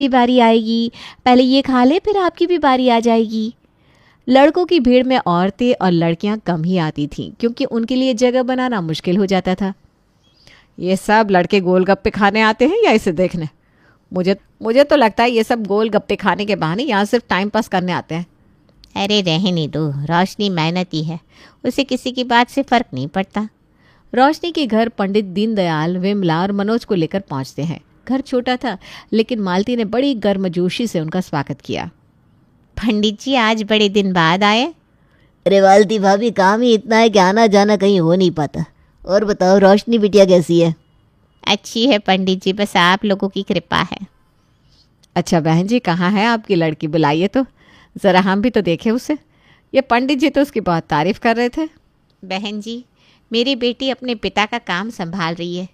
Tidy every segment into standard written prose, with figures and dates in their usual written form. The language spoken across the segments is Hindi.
की बारी आएगी, पहले ये खा ले फिर आपकी भी बारी आ जाएगी। लड़कों की भीड़ में औरतें और लड़कियां कम ही आती थीं क्योंकि उनके लिए जगह बनाना मुश्किल हो जाता था। ये सब लड़के गोलगप्पे खाने आते हैं या इसे देखने? मुझे मुझे तो लगता है ये सब गोलगप्पे खाने के बहाने यहाँ सिर्फ टाइम पास करने आते हैं। अरे रहने दो, रोशनी मेहनती है, उसे किसी की बात से फ़र्क नहीं पड़ता। रोशनी के घर पंडित दीनदयाल, विमला और मनोज को लेकर पहुंचते हैं। घर छोटा था लेकिन मालती ने बड़ी गर्मजोशी से उनका स्वागत किया। पंडित जी आज बड़े दिन बाद आए। अरे वालती भाभी, काम ही इतना है कि आना जाना कहीं हो नहीं पाता। और बताओ रोशनी बिटिया कैसी है? अच्छी है पंडित जी, बस आप लोगों की कृपा है। अच्छा बहन जी, कहाँ है आपकी लड़की? बुलाइए तो, ज़रा हम भी तो देखें उसे। ये पंडित जी तो उसकी बहुत तारीफ कर रहे थे। बहन जी, मेरी बेटी अपने पिता का काम संभाल रही है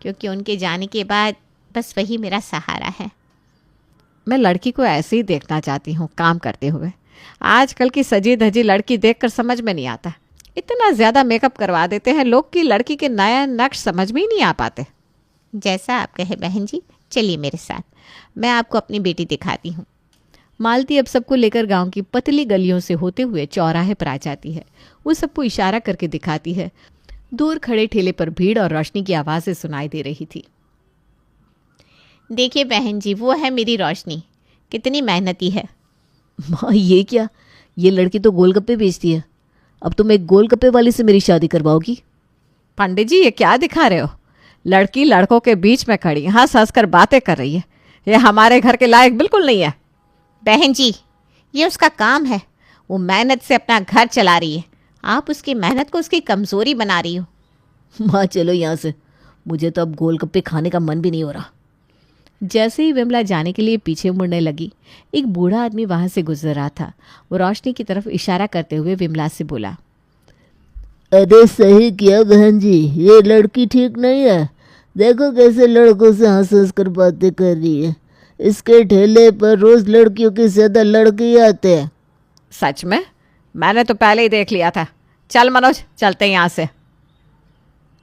क्योंकि उनके जाने के बाद बस वही मेरा सहारा है। मैं लड़की को ऐसे ही देखना चाहती हूँ काम करते हुए। आजकल की सजी धजी लड़की देखकर समझ में नहीं आता। इतना ज़्यादा मेकअप करवा देते हैं लोग कि लड़की के नया नक्श समझ में ही नहीं आ पाते। जैसा आप कहे बहन जी, चलिए मेरे साथ, मैं आपको अपनी बेटी दिखाती हूँ। मालती अब सबको लेकर गांव की पतली गलियों से होते हुए चौराहे पर आ जाती है। वो सबको इशारा करके दिखाती है। दूर खड़े ठेले पर भीड़ और रोशनी की आवाज़ें सुनाई दे रही थी। देखिए बहन जी, वो है मेरी रोशनी, कितनी मेहनती है। माँ ये क्या, ये लड़की तो गोलगप्पे बेचती है। अब तुम एक गोलगप्पे वाली से मेरी शादी करवाओगी? पंडित जी ये क्या दिखा रहे हो? लड़की लड़कों के बीच में खड़ी हंस हंस कर बातें कर रही है। ये हमारे घर के लायक बिल्कुल नहीं है। बहन जी, ये उसका काम है, वो मेहनत से अपना घर चला रही है। आप उसकी मेहनत को उसकी कमज़ोरी बना रही हो। माँ चलो यहाँ से, मुझे तो अब गोलगप्पे खाने का मन भी नहीं हो रहा। जैसे ही विमला जाने के लिए पीछे मुड़ने लगी, एक बूढ़ा आदमी वहां से गुजर रहा था। वो रोशनी की तरफ इशारा करते हुए विमला से बोला, अरे सही किया बहन जी, ये लड़की ठीक नहीं है। देखो कैसे लड़कों से हंस हंस कर बातें कर रही है। इसके ठेले पर रोज लड़कियों के ज्यादा लड़के ही आते हैं। सच में? मैंने तो पहले ही देख लिया था। चल मनोज, चलते हैं यहाँ से।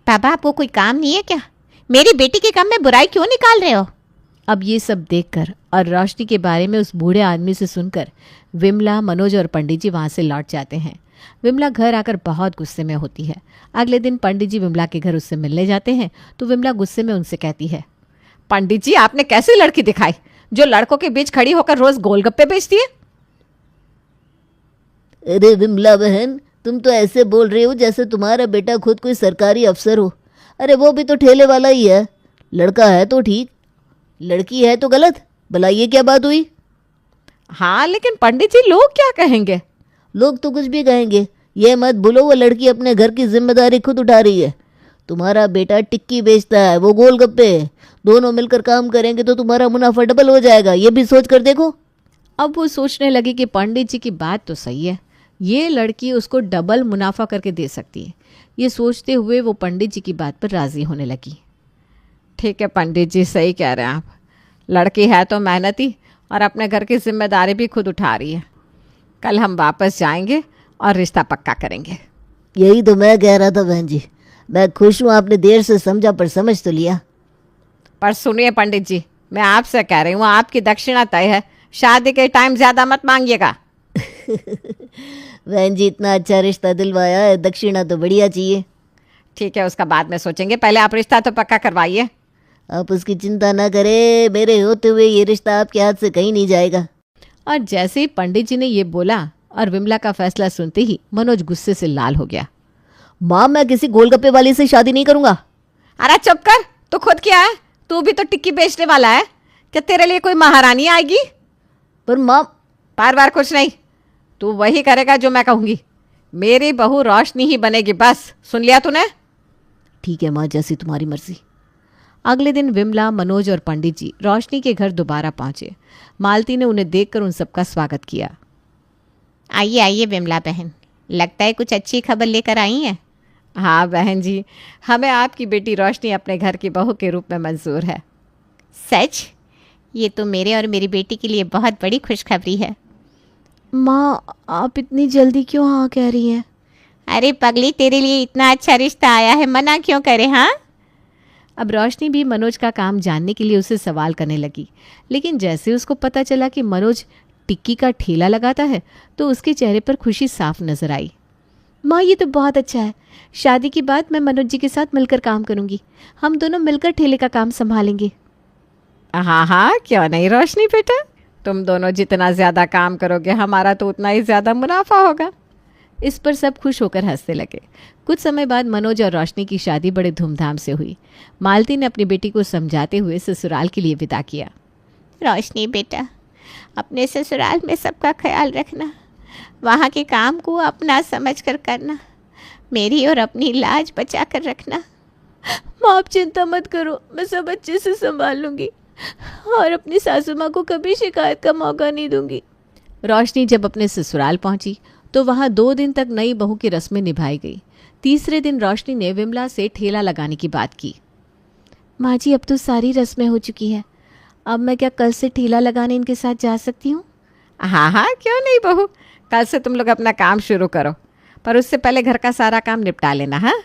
पापा, आपको कोई काम नहीं है क्या? मेरी बेटी के काम में बुराई क्यों निकाल रहे हो? अब ये सब देखकर और रोशनी के बारे में उस बूढ़े आदमी से सुनकर विमला, मनोज और पंडित जी वहाँ से लौट जाते हैं। विमला घर आकर बहुत गुस्से में होती है। अगले दिन पंडित जी विमला के घर उससे मिलने जाते हैं तो विमला गुस्से में उनसे कहती है, पंडित जी आपने कैसी लड़की दिखाई जो लड़कों के बीच खड़ी होकर रोज गोलगप्पे बेचती है? अरे विमला बहन, तुम तो ऐसे बोल रही हो जैसे तुम्हारा बेटा खुद कोई सरकारी अफसर हो। अरे वो भी तो ठेले वाला ही है। लड़का है तो ठीक, लड़की है तो गलत। भला ये क्या बात हुई? हाँ लेकिन पंडित जी लोग क्या कहेंगे? लोग तो कुछ भी कहेंगे, ये मत भूलो वो लड़की अपने घर की जिम्मेदारी खुद उठा रही है। तुम्हारा बेटा टिक्की बेचता है, वो गोलगप्पे। दोनों मिलकर काम करेंगे तो तुम्हारा मुनाफा डबल हो जाएगा, ये भी सोच कर देखो। अब वो सोचने लगी कि पंडित जी की बात तो सही है, ये लड़की उसको डबल मुनाफा करके दे सकती है। ये सोचते हुए वो पंडित जी की बात पर राजी होने लगी। ठीक है पंडित जी, सही कह रहे हैं आप। लड़की है तो मेहनती और अपने घर की जिम्मेदारी भी खुद उठा रही है। कल हम वापस जाएंगे और रिश्ता पक्का करेंगे। यही तो मैं कह रहा था बहन जी। मैं खुश हूँ आपने देर से समझा, पर समझ तो लिया। पर सुनिए पंडित जी, मैं आपसे कह रही हूँ आपकी दक्षिणा तय है। शादी के टाइम ज़्यादा मत मांगिएगा। बहन जी इतना अच्छा रिश्ता दिलवाया है, दक्षिणा तो बढ़िया चाहिए। ठीक है, उसका बाद में सोचेंगे, पहले आप रिश्ता तो पक्का करवाइए। आप उसकी चिंता ना करें, मेरे होते हुए ये रिश्ता आपके हाथ से कहीं नहीं जाएगा। और जैसे ही पंडित जी ने ये बोला और विमला का फैसला सुनते ही मनोज गुस्से से लाल हो गया। माँ मैं किसी गोलगप्पे वाली से शादी नहीं करूँगा। अरे चुप कर, तू खुद क्या है? तू भी तो टिक्की बेचने वाला है। क्या तेरे लिए कोई महारानी आएगी? पर माँ, बार बार कुछ नहीं, तू वही करेगा जो मैं कहूँगी। मेरी बहू रोशनी ही बनेगी, बस। सुन लिया तूने? ठीक है माँ, जैसी तुम्हारी मर्जी। अगले दिन विमला, मनोज और पंडित जी रोशनी के घर दोबारा पहुंचे। मालती ने उन्हें देखकर उन सबका स्वागत किया। आइए आइए विमला बहन, लगता है कुछ अच्छी खबर लेकर आई हैं। हाँ बहन जी, हमें आपकी बेटी रोशनी अपने घर की बहू के रूप में मंजूर है। सच? ये तो मेरे और मेरी बेटी के लिए बहुत बड़ी खुशखबरी है। माँ आप इतनी जल्दी क्यों हाँ कह रही हैं? अरे पगली, तेरे लिए इतना अच्छा रिश्ता आया है, मना क्यों करे? हाँ अब रोशनी भी मनोज का काम जानने के लिए उससे सवाल करने लगी, लेकिन जैसे उसको पता चला कि मनोज टिक्की का ठेला लगाता है तो उसके चेहरे पर खुशी साफ नजर आई। माँ, ये तो बहुत अच्छा है। शादी के बाद मैं मनोज जी के साथ मिलकर काम करूंगी। हम दोनों मिलकर ठेले का काम संभालेंगे। हाँ हाँ, क्यों नहीं रोशनी बेटा, तुम दोनों जितना ज़्यादा काम करोगे हमारा तो उतना ही ज़्यादा मुनाफा होगा। इस पर सब खुश होकर हंसने लगे। कुछ समय बाद मनोज और रोशनी की शादी बड़े धूमधाम से हुई। मालती ने अपनी बेटी को समझाते हुए ससुराल के लिए विदा किया। रोशनी बेटा, अपने ससुराल में सबका ख्याल रखना, वहाँ के काम को अपना समझ कर करना, मेरी और अपनी लाज बचा कर रखना। माँ, आप चिंता मत करो, मैं सब अच्छे से संभाल लूंगी और अपनी सासू माँ को कभी शिकायत का मौका नहीं दूंगी। रोशनी जब अपने ससुराल पहुंची तो वहां 2 दिन तक नई बहू की रस्में निभाई गई। तीसरे दिन रोशनी ने विमला से ठेला लगाने की बात की। माँ जी, अब तो सारी रस्में हो चुकी है, अब मैं क्या कल से ठेला लगाने इनके साथ जा सकती हूँ? हाँ हाँ, क्यों नहीं बहू, कल से तुम लोग अपना काम शुरू करो, पर उससे पहले घर का सारा काम निपटा लेना। हाँ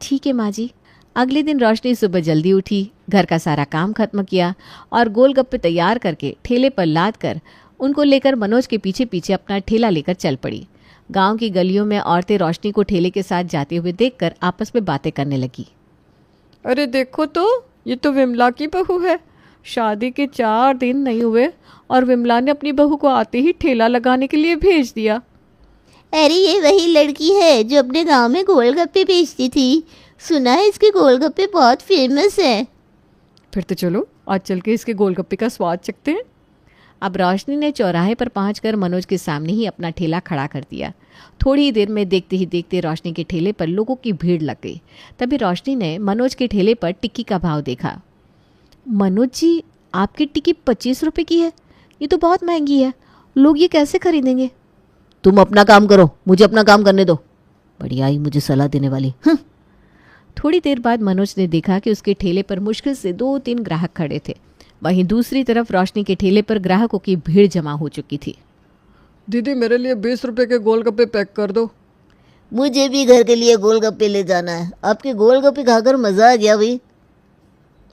ठीक है माँ जी। अगले दिन रोशनी सुबह जल्दी उठी, घर का सारा काम खत्म किया और गोलगप्पे तैयार करके ठेले पर लाद कर उनको लेकर मनोज के पीछे पीछे अपना ठेला लेकर चल पड़ी। गांव की गलियों में औरतें रोशनी को ठेले के साथ जाते हुए देखकर आपस में बातें करने लगी। अरे देखो तो, ये तो विमला की बहू है। शादी के 4 दिन नहीं हुए और विमला ने अपनी बहू को आते ही ठेला लगाने के लिए भेज दिया। अरे ये वही लड़की है जो अपने गांव में गोलगप्पे बेचती थी। सुना है इसके गोलगप्पे बहुत फेमस है। फिर तो चलो आज चल के इसके गोलगप्पे का स्वाद चखते हैं। अब रोशनी ने चौराहे पर पहुंचकर मनोज के सामने ही अपना ठेला खड़ा कर दिया। थोड़ी ही देर में देखते ही देखते रोशनी के ठेले पर लोगों की भीड़ लग गई। तभी रोशनी ने मनोज के ठेले पर टिक्की का भाव देखा। मनोज जी, आपकी टिक्की 25 रुपये की है, ये तो बहुत महंगी है, लोग ये कैसे खरीदेंगे? तुम अपना काम करो, मुझे अपना काम करने दो। बढ़िया आई मुझे सलाह देने वाली। थोड़ी देर बाद मनोज ने देखा कि उसके ठेले पर मुश्किल से 2-3 ग्राहक खड़े थे। वहीं दूसरी तरफ रोशनी के ठेले पर ग्राहकों की भीड़ जमा हो चुकी थी। दीदी, मेरे लिए 20 रुपए के गोलगप्पे पैक कर दो। मुझे भी घर के लिए गोलगप्पे ले जाना है। आपके गोलगप्पे खाकर मजा आ गया भाई।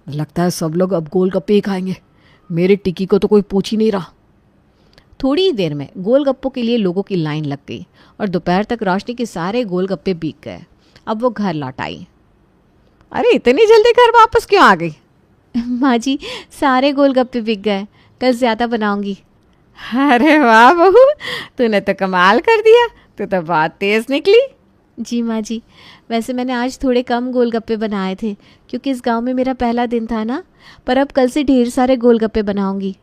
लगता है सब लोग अब गोलगप्पे ही खाएंगे, मेरी टिक्की को तो कोई पूछ ही नहीं रहा। थोड़ी ही देर में गोलगप्पों के लिए लोगों की लाइन लग गई और दोपहर तक रोशनी के सारे गोलगप्पे बिक गए। अब वो घर लौट आई। अरे इतनी जल्दी घर वापस क्यों आ गई? माँ जी, सारे गोलगप्पे बिक गए, कल ज़्यादा बनाऊंगी। अरे वाह बहू, तूने तो कमाल कर दिया, तू तो बहुत तेज़ निकली। जी माँ जी, वैसे मैंने आज थोड़े कम गोलगप्पे बनाए थे क्योंकि इस गांव में मेरा पहला दिन था ना, पर अब कल से ढेर सारे गोलगप्पे बनाऊंगी।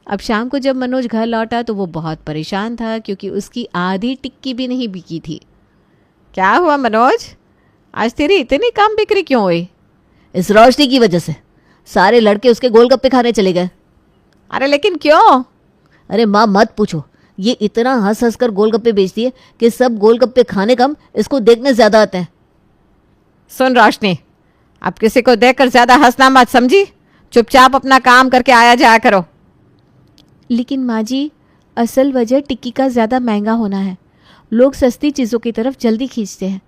अब शाम को जब मनोज घर लौटा तो वो बहुत परेशान था क्योंकि उसकी आधी टिक्की भी नहीं बिकी थी। क्या हुआ मनोज, आज तेरी इतनी कम बिक्री क्यों हुई? इस रोशनी की वजह से सारे लड़के उसके गोलगप्पे खाने चले गए। अरे लेकिन क्यों? अरे माँ मत पूछो, ये इतना हंस हंस कर गोलगप्पे बेचती है कि सब गोलगप्पे खाने कम इसको देखने ज़्यादा आते हैं। सुन रोशनी, अब किसी को देखकर ज़्यादा हंसना मत समझी, चुपचाप अपना काम करके आया जाया करो। लेकिन माँ जी, असल वजह टिक्की का ज़्यादा महंगा होना है। लोग सस्ती चीज़ों की तरफ जल्दी खींचते हैं।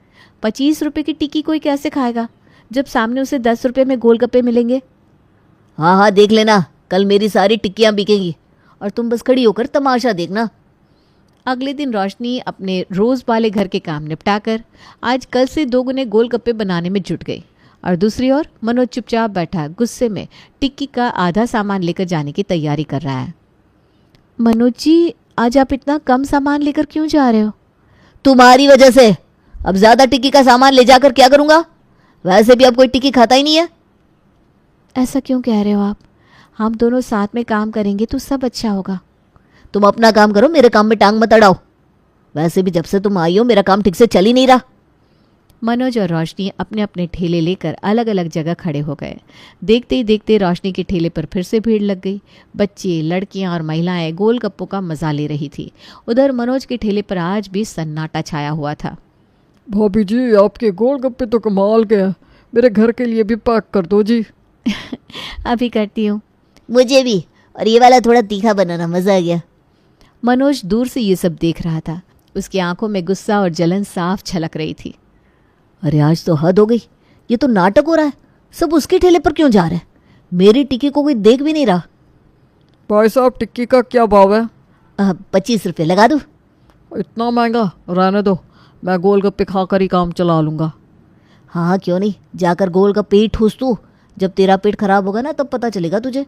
25 रुपये की टिक्की कोई कैसे खाएगा जब सामने उसे 10 रुपये में गोलगप्पे मिलेंगे? हाँ हाँ देख लेना, कल मेरी सारी टिक्कियाँ बिकेंगी और तुम बस खड़ी होकर तमाशा देखना। अगले दिन रोशनी अपने रोज़ वाले घर के काम निपटाकर आज कल से 2 गुने गोलगप्पे बनाने में जुट गई और दूसरी ओर मनोज चुपचाप बैठा गुस्से में टिक्की का आधा सामान लेकर जाने की तैयारी कर रहा है। मनोज जी, आज आप इतना कम सामान लेकर क्यों जा रहे हो? तुम्हारी वजह से। अब ज़्यादा टिक्की का सामान ले जाकर क्या करूँगा? वैसे भी अब कोई टिक्की खाता ही नहीं है। ऐसा क्यों कह रहे हो आप? हम दोनों साथ में काम करेंगे तो सब अच्छा होगा। तुम अपना काम करो, मेरे काम में टांग मत अड़ाओ। वैसे भी जब से तुम आई हो मेरा काम ठीक से चल ही नहीं रहा। मनोज और रोशनी अपने अपने ठेले लेकर अलग अलग जगह खड़े हो गए। देखते ही देखते रोशनी के ठेले पर फिर से भीड़ लग गई। बच्चे, लड़कियां और महिलाएं गोलगप्पों का मजा ले रही थी। उधर मनोज के ठेले पर आज भी सन्नाटा छाया हुआ था। भाभी जी, आपके गोलगप्पे तो कमाल के हैं, मेरे घर के लिए भी पैक कर दो जी। अभी करती हूँ। मुझे भी, और ये वाला थोड़ा तीखा बनाना, मज़ा आ गया। मनोज दूर से ये सब देख रहा था। उसकी आंखों में गुस्सा और जलन साफ छलक रही थी। अरे आज तो हद हो गई, ये तो नाटक हो रहा है। सब उसके ठेले पर क्यों जा रहे हैं? मेरी टिक्की को कोई देख भी नहीं रहा। भाई साहब टिक्की का क्या भाव है? 25 रुपये लगा दूँ? इतना महंगा? रहने दो, मैं गोलगप्पे खाकर ही काम चला लूँगा। हाँ क्यों नहीं, जाकर गोलगप्पे ही ठूस तू। जब तेरा पेट खराब होगा ना तब पता चलेगा तुझे।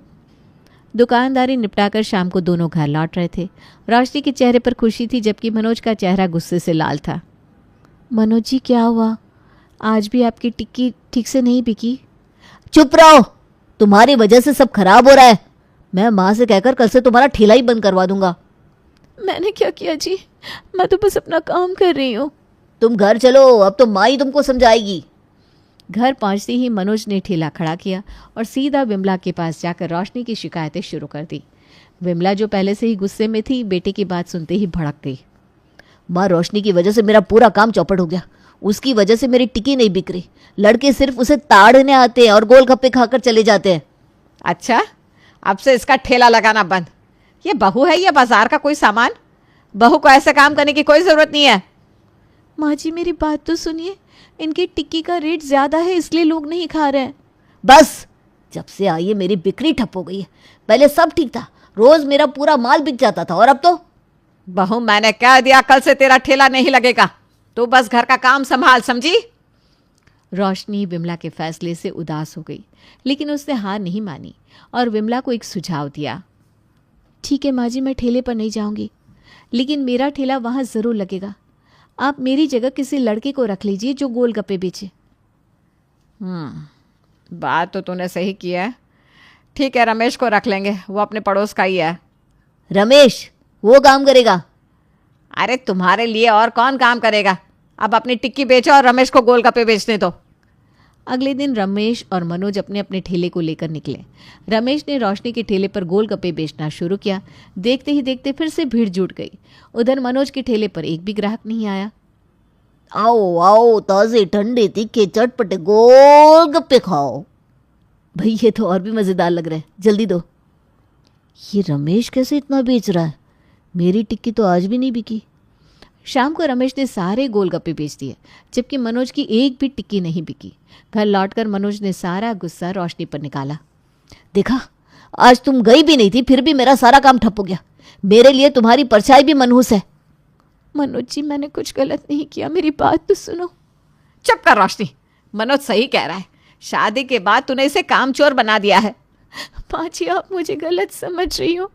दुकानदारी निपटाकर शाम को दोनों घर लौट रहे थे। रोशनी के चेहरे पर खुशी थी जबकि मनोज का चेहरा गुस्से से लाल था। मनोज जी क्या हुआ? आज भी आपकी टिक्की ठीक से नहीं बिकी? चुप रहो, तुम्हारी वजह से सब खराब हो रहा है। मैं माँ से कहकर कल से तुम्हारा ठेला ही बंद करवा दूंगा। मैंने क्या किया जी? मैं तो बस अपना काम कर रही हूँ। तुम घर चलो, अब तो माँ ही तुमको समझाएगी। घर पहुंचते ही मनोज ने ठेला खड़ा किया और सीधा विमला के पास जाकर रोशनी की शिकायतें शुरू कर दी। विमला जो पहले से ही गुस्से में थी, बेटे की बात सुनते ही भड़क गई। माँ, रोशनी की वजह से मेरा पूरा काम चौपट हो गया। उसकी वजह से मेरी टिक्की नहीं बिक रही। लड़के सिर्फ उसे ताड़ने आते हैं और गोलगप्पे खाकर चले जाते हैं। अच्छा, अब से इसका ठेला लगाना बंद। ये बहू है या बाजार का कोई सामान? बहू को ऐसे काम करने की कोई ज़रूरत नहीं है। माँ जी मेरी बात तो सुनिए, इनकी टिक्की का रेट ज़्यादा है इसलिए लोग नहीं खा रहे हैं। बस, जब से आई है मेरी बिक्री ठप हो गई है। पहले सब ठीक था, रोज मेरा पूरा माल बिक जाता था, और अब तो। बहू, मैंने कह दिया कल से तेरा ठेला नहीं लगेगा। तू बस घर का काम संभाल, समझी? रोशनी विमला के फैसले से उदास हो गई, लेकिन उसने हार नहीं मानी और विमला को एक सुझाव दिया। ठीक है माँ जी, मैं ठेले पर नहीं जाऊंगी, लेकिन मेरा ठेला वहाँ ज़रूर लगेगा। आप मेरी जगह किसी लड़के को रख लीजिए जो गोलगप्पे बेचे। बात तो तूने सही की है। ठीक है, रमेश को रख लेंगे, वो अपने पड़ोस का ही है। रमेश वो काम करेगा? अरे तुम्हारे लिए और कौन काम करेगा? अब अपनी टिक्की बेचो और रमेश को गोलगप्पे बेचने दो। अगले दिन रमेश और मनोज अपने अपने ठेले को लेकर निकले। रमेश ने रोशनी के ठेले पर गोलगप्पे बेचना शुरू किया। देखते ही देखते फिर से भीड़ जुट गई। उधर मनोज के ठेले पर एक भी ग्राहक नहीं आया। आओ आओ, ताजे ठंडे तीखे चटपटे गोलगप्पे खाओ। भाई ये तो और भी मज़ेदार लग रहा है, जल्दी दो। ये रमेश कैसे इतना बेच रहा है? मेरी टिक्की तो आज भी नहीं बिकी। शाम को रमेश ने सारे गोलगप्पे बेच दिए, जबकि मनोज की एक भी टिक्की नहीं बिकी। घर लौटकर मनोज ने सारा गुस्सा रोशनी पर निकाला। देखा, आज तुम गई भी नहीं थी, फिर भी मेरा सारा काम ठप हो गया। मेरे लिए तुम्हारी परछाई भी मनहूस है। मनोज जी मैंने कुछ गलत नहीं किया, मेरी बात तो सुनो। चुप कर रोशनी, मनोज सही कह रहा है। शादी के बाद तूने इसे कामचोर बना दिया है। माँ जी आप मुझे गलत समझ रही हो।